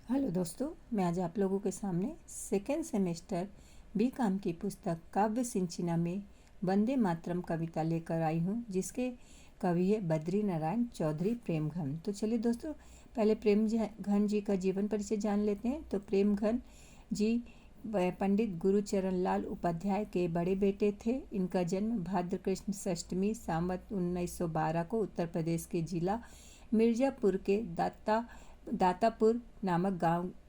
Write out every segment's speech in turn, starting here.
Hello दोस्तों, मैं आज आप लोगों के सामने सेकेंड सेमेस्टर बी.कॉम की पुस्तक काव्य सिंचिना में वंदे मातरम कविता लेकर आई हूँ, जिसके कवि है बद्री नारायण चौधरी प्रेमघन। तो चलिए दोस्तों, पहले प्रेमघन जी का जीवन परिचय जान लेते हैं। तो प्रेमघन जी पंडित गुरुचरण लाल उपाध्याय के बड़े बेटे थे। इनका जन्म भाद्र कृष्ण षष्टमी संवत 1912 को उत्तर प्रदेश के जिला मिर्जापुर के दातापुर नामक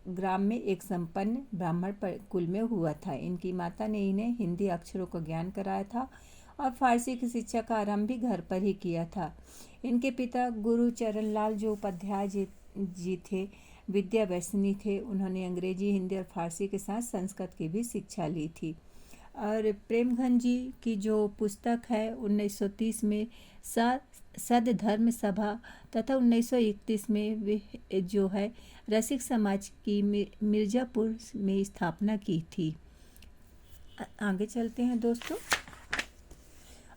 ग्राम में एक संपन्न ब्राह्मण कुल में हुआ था। इनकी माता ने इन्हें हिंदी अक्षरों का ज्ञान कराया था और फारसी की शिक्षा का आरंभ भी घर पर ही किया था। इनके पिता गुरुचरण लाल जो उपाध्याय जी थे, विद्या व्यसनी थे। उन्होंने अंग्रेजी, हिंदी और फारसी के साथ संस्कृत की भी शिक्षा ली थी। और प्रेमघन जी की जो पुस्तक है 1930 में सद धर्म सभा तथा 1931 में वे जो है रसिक समाज की मिर्जापुर में स्थापना की थी। आगे चलते हैं दोस्तों।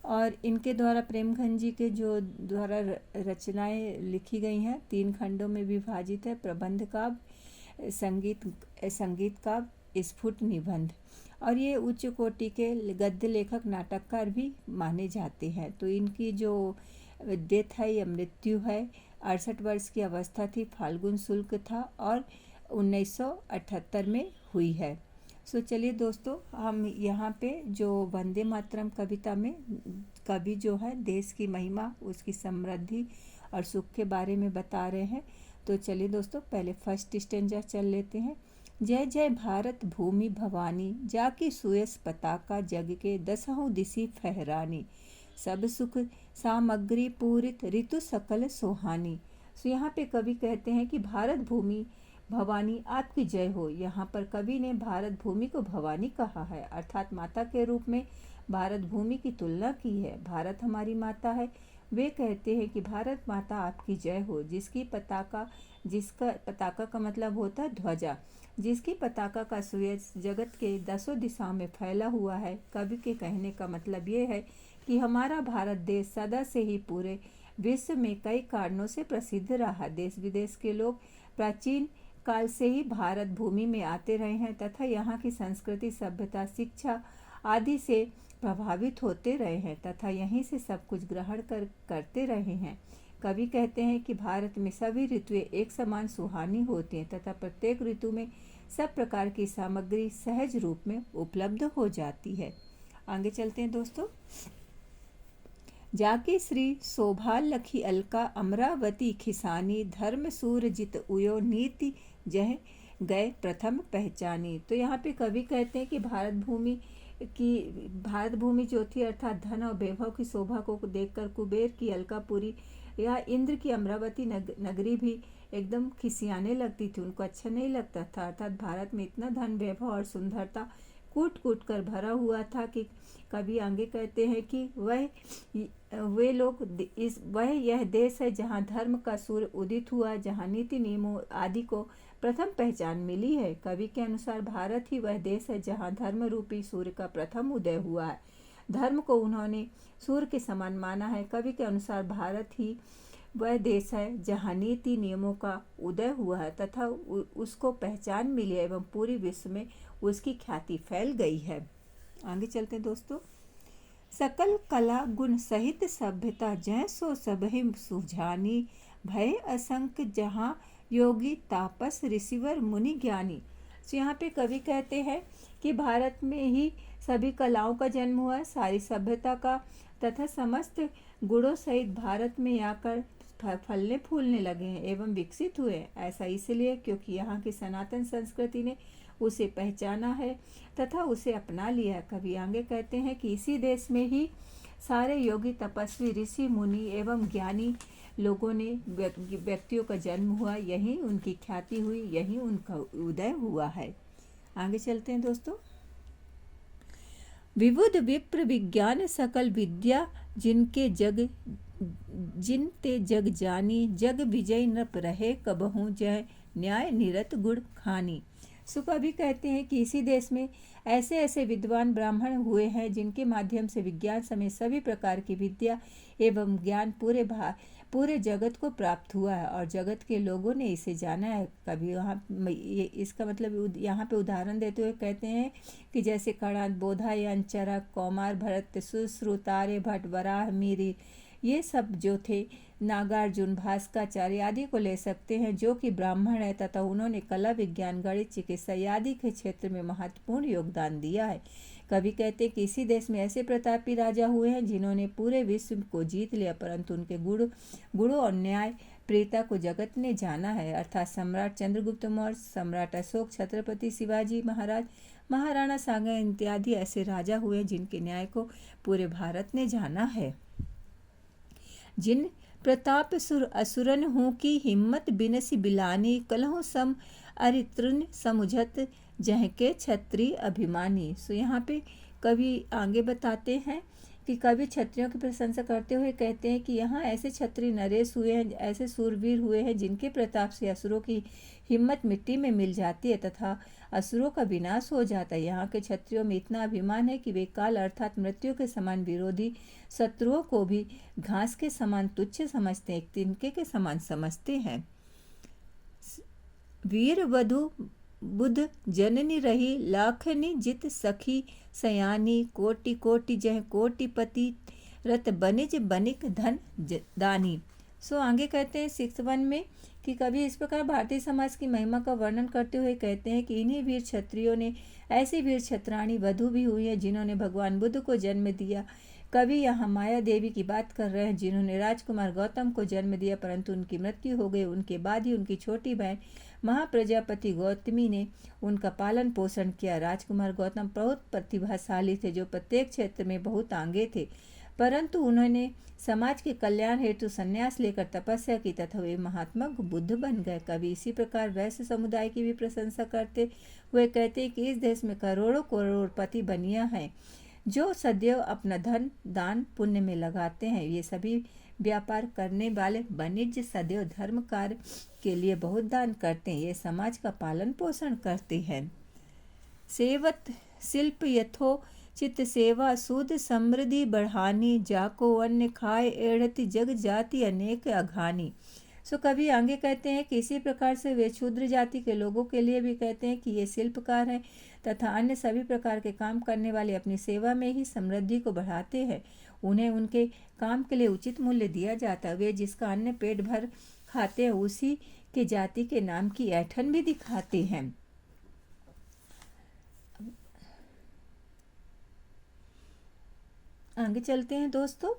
और इनके द्वारा प्रेमघन जी के जो द्वारा रचनाएं लिखी गई हैं 3 खंडों में विभाजित है। प्रबंध काव्य, संगीत काव्य, स्फुट निबंध। और ये उच्च कोटि के गद्य लेखक, नाटककार भी माने जाते हैं। तो इनकी जो डेथ है या मृत्यु है 68 वर्ष की अवस्था थी, फाल्गुन शुल्क था और 1978 में हुई है। सो चलिए दोस्तों, हम यहाँ पे जो वंदे मातरम कविता में कवि जो है देश की महिमा, उसकी समृद्धि और सुख के बारे में बता रहे हैं। तो चलिए दोस्तों, पहले फर्स्ट स्टेंजा चल लेते हैं। जय जय भारत भूमि भवानी, जाकी सुयस पताका जग के दसहों दिशि फहरानी, सब सुख सामग्री पूरित ऋतु सकल सोहानी। सो यहाँ पे कवि कहते हैं कि भारत भूमि भवानी आपकी जय हो। यहाँ पर कवि ने भारत भूमि को भवानी कहा है, अर्थात माता के रूप में भारत भूमि की तुलना की है। भारत हमारी माता है। वे कहते हैं कि भारत माता आपकी जय हो, जिसका पताका का मतलब होता है ध्वजा, जिसकी पताका का सुयस जगत के 10 दिशाओं में फैला हुआ है। कवि के कहने का मतलब ये है कि हमारा भारत देश सदा से ही पूरे विश्व में कई कारणों से प्रसिद्ध रहा। देश विदेश के लोग प्राचीन काल से ही भारत भूमि में आते रहे हैं तथा यहाँ की संस्कृति, सभ्यता, शिक्षा आदि से प्रभावित होते रहे हैं तथा यहीं से सब कुछ ग्रहण करते रहे हैं। कवि कहते हैं कि भारत में सभी ऋतुएं एक समान सुहानी होती हैं तथा प्रत्येक ऋतु में सब प्रकार की सामग्री सहज रूप में उपलब्ध हो जाती है। आगे चलते हैं दोस्तों। जाके श्री शोभा लखी अलका अमरावती खिसानी, धर्म सूर जित उयो नीति जह गए प्रथम पहचानी। तो यहाँ पे कवि कहते हैं कि भारत भूमि जो थी अर्थात धन और वैभव की शोभा को देखकर कुबेर की अलकापुरी या इंद्र की अमरावती नगरी भी एकदम खिसियाने लगती थी, उनको अच्छा नहीं लगता था। अर्थात भारत में इतना धन, वैभव और सुंदरता कूट कूट कर भरा हुआ था कि कवि आगे कहते हैं कि वह यह देश है जहाँ धर्म का सूर्य उदित हुआ, जहाँ नीति नियमों आदि को प्रथम पहचान मिली है। कवि के अनुसार भारत ही वह देश है जहाँ धर्म रूपी सूर्य का प्रथम उदय हुआ है। धर्म को उन्होंने सूर्य के समान माना है। कवि के अनुसार भारत ही वह देश है जहाँ नीति नियमों का उदय हुआ है तथा उसको पहचान मिली है एवं पूरी विश्व में उसकी ख्याति फैल गई है। आगे चलते हैं दोस्तों। सकल कला गुण सहित सभ्यता, जय सो सबहि सुजानी, भय असंख्य जहाँ योगी तापस ऋषिवर मुनि ज्ञानी। तो यहाँ पे कवि कहते हैं कि भारत में ही सभी कलाओं का जन्म हुआ है, सारी सभ्यता का तथा समस्त गुणों सहित भारत में आकर फलने फूलने लगे हैं एवं विकसित हुए। ऐसा इसलिए क्योंकि यहाँ की सनातन संस्कृति ने उसे पहचाना है तथा उसे अपना लिया। कवि आगे कहते हैं कि इसी देश में ही सारे योगी, तपस्वी, ऋषि, मुनि एवं ज्ञानी लोगों ने व्यक्तियों का जन्म हुआ, यहीं उनकी ख्याति हुई, यहीं उनका उदय हुआ है। आगे चलते हैं दोस्तों। विबुध विप्र विज्ञान सकल विद्या, जिनते जग जानी, जग विजय नृप रहे कबहू, जय न्याय निरत गुण खानी। सो कवि कहते हैं कि इसी देश में ऐसे ऐसे विद्वान ब्राह्मण हुए हैं जिनके माध्यम से विज्ञान समेत सभी प्रकार की विद्या एवं ज्ञान पूरे पूरे जगत को प्राप्त हुआ है और जगत के लोगों ने इसे जाना है। कभी वहाँ ये इसका मतलब यहाँ पे उदाहरण देते हुए कहते हैं कि जैसे कणाद, बोधायन, चरक, कौमार, भरत, सुश्रुत, आर्यभट्ट, वराह, मिहिर, ये सब जो थे, नागार्जुन, भास्कराचार्य आदि को ले सकते हैं, जो कि ब्राह्मण है तथा उन्होंने कला, विज्ञान, गणित, चिकित्सा आदि के क्षेत्र में महत्वपूर्ण योगदान दिया है। कभी कहते हैं कि इसी देश में ऐसे प्रतापी राजा हुए हैं जिन्होंने पूरे विश्व को जीत लिया, परंतु उनके गुणों और न्याय प्रियता को जगत ने जाना है। अर्थात सम्राट चंद्रगुप्त मौर्य, सम्राट अशोक, छत्रपति शिवाजी महाराज, महाराणा सांगा इत्यादि ऐसे राजा हुए जिनके न्याय को पूरे भारत ने जाना है। जिन प्रताप सुर असुरन हूँ की हिम्मत बिनसी बिलानी, कलहु सम अरितृण समुझत जह के क्षत्रिय अभिमानी। सो यहाँ पे कवि आगे बताते हैं कि कवि क्षत्रियों की प्रशंसा करते हुए कहते हैं कि यहाँ ऐसे क्षत्रिय नरेश हुए हैं, ऐसे सूरवीर हुए हैं जिनके प्रताप से असुरों की हिम्मत मिट्टी में मिल जाती है तथा असुरों का विनाश हो जाता है। यहाँ के क्षत्रियों में इतना अभिमान है कि वे काल अर्थात मृत्यु के समान विरोधी शत्रुओं को भी घास के समान तुच्छ समझते हैं, एक तिनके के समान समझते हैं। वीर वधु बुध जननी रही, लाखनी जित सखी सयानी, कोटि कोटि जह कोटिपति रत बनिज बनिक धन दानी। सो आगे कहते हैं 6 में कि कवि इस प्रकार भारतीय समाज की महिमा का वर्णन करते हुए कहते हैं कि इन्हीं वीर क्षत्रियों ने ऐसी वीर क्षत्राणी वधु भी हुई है जिन्होंने भगवान बुद्ध को जन्म दिया। कवि यहाँ माया देवी की बात कर रहे हैं जिन्होंने राजकुमार गौतम को जन्म दिया, परंतु उनकी मृत्यु हो गई। उनके बाद ही उनकी छोटी बहन महाप्रजापति गौतमी ने उनका पालन पोषण किया। राजकुमार गौतम बहुत प्रतिभाशाली थे, जो प्रत्येक क्षेत्र में बहुत आगे थे, परंतु उन्होंने समाज के कल्याण हेतु संन्यास लेकर तपस्या की तथा वे महात्मा बुद्ध बन गए। कवि इसी प्रकार वैश्य समुदाय की भी प्रशंसा करते हुए कहते हैं कि इस देश में करोड़ों करोड़पति बनिया हैं जो सदैव अपना धन दान पुण्य में लगाते हैं। ये सभी व्यापार करने वाले वाणिज्य सदैव धर्म कार्य के लिए बहुत दान करते हैं। ये समाज का पालन पोषण करते हैं। सेवत शिल्प यथो चित्त सेवा, सूद समृद्धि बढ़ानी, जाको अन्न खाए एढ़ति जग जाति अनेक अघानी। सो कवि आगे कहते हैं कि इसी प्रकार से वे क्षुद्र जाति के लोगों के लिए भी कहते हैं कि ये शिल्पकार हैं तथा अन्य सभी प्रकार के काम करने वाले अपनी सेवा में ही समृद्धि को बढ़ाते हैं। उन्हें उनके काम के लिए उचित मूल्य दिया जाता है। वे जिसका अन्न पेट भर खाते हैं उसी के जाति के नाम की ऐठन भी दिखाते हैं। आगे चलते हैं दोस्तों।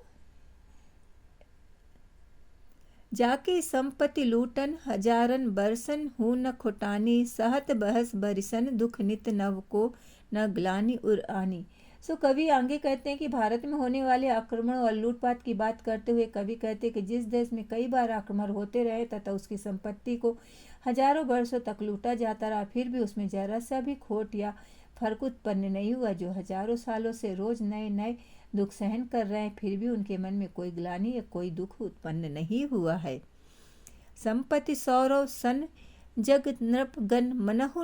जाके संपत्ति लूटन हजारन बरसन हूँ न खुटानी, सहत बहस बरिसन दुख नित नव को न ग्लानि उर आनी। सो कवि आगे कहते हैं कि भारत में होने वाले आक्रमण और लूटपाट की बात करते हुए कवि कहते हैं कि जिस देश में कई बार आक्रमण होते रहे तथा उसकी संपत्ति को हजारों वर्षों तक लूटा जाता रहा, फिर भी उसमें जरा सा भी खोट या फर्क उत्पन्न नहीं हुआ। जो हजारों सालों से रोज नए नए दुख सहन कर रहे हैं, फिर भी उनके मन में कोई ग्लानि या कोई दुख उत्पन्न नहीं हुआ है। संपत्ति सौरव सन जग नृप गण मनहु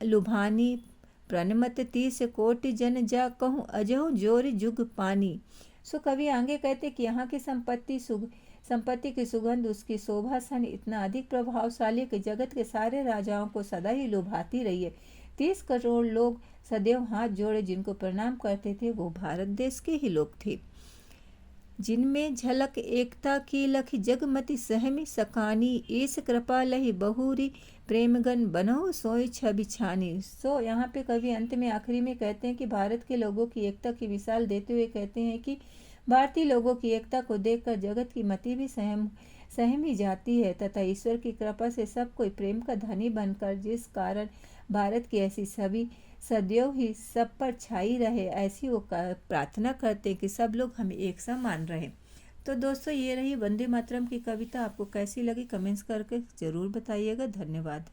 लुभानी, प्रणमत 30 कोटि जन जा कहूँ अजहु जोर जुग पानी। सो कवि आगे कहते कि यहाँ की संपत्ति की सुगंध, उसकी शोभा सन इतना अधिक प्रभावशाली कि जगत के सारे राजाओं को सदा ही लुभाती रही है। 30 करोड़ लोग सदैव हाथ जोड़े जिनको प्रणाम करते थे वो भारत देश के ही लोग थे। जिनमें झलक एकता की लखी जगमति सहमी सकानी, ईस कृपा लही बहुरी प्रेमगन बनहु सोई छवि छानी। सो यहाँ पे कवि अंत में आखिरी में कहते हैं कि भारत के लोगों की एकता की मिसाल देते हुए कहते हैं कि भारतीय लोगों की एकता को देखकर जगत की मति भी सहमी जाती है तथा ईश्वर की कृपा से सब कोई प्रेम का धनी बनकर, जिस कारण भारत की ऐसी सभी सदैव ही सब पर छाई रहे, ऐसी वो प्रार्थना करते हैं कि सब लोग हमें एक सा मान रहे। तो दोस्तों ये रही वंदे मातरम की कविता। आपको कैसी लगी कमेंट्स करके ज़रूर बताइएगा। धन्यवाद।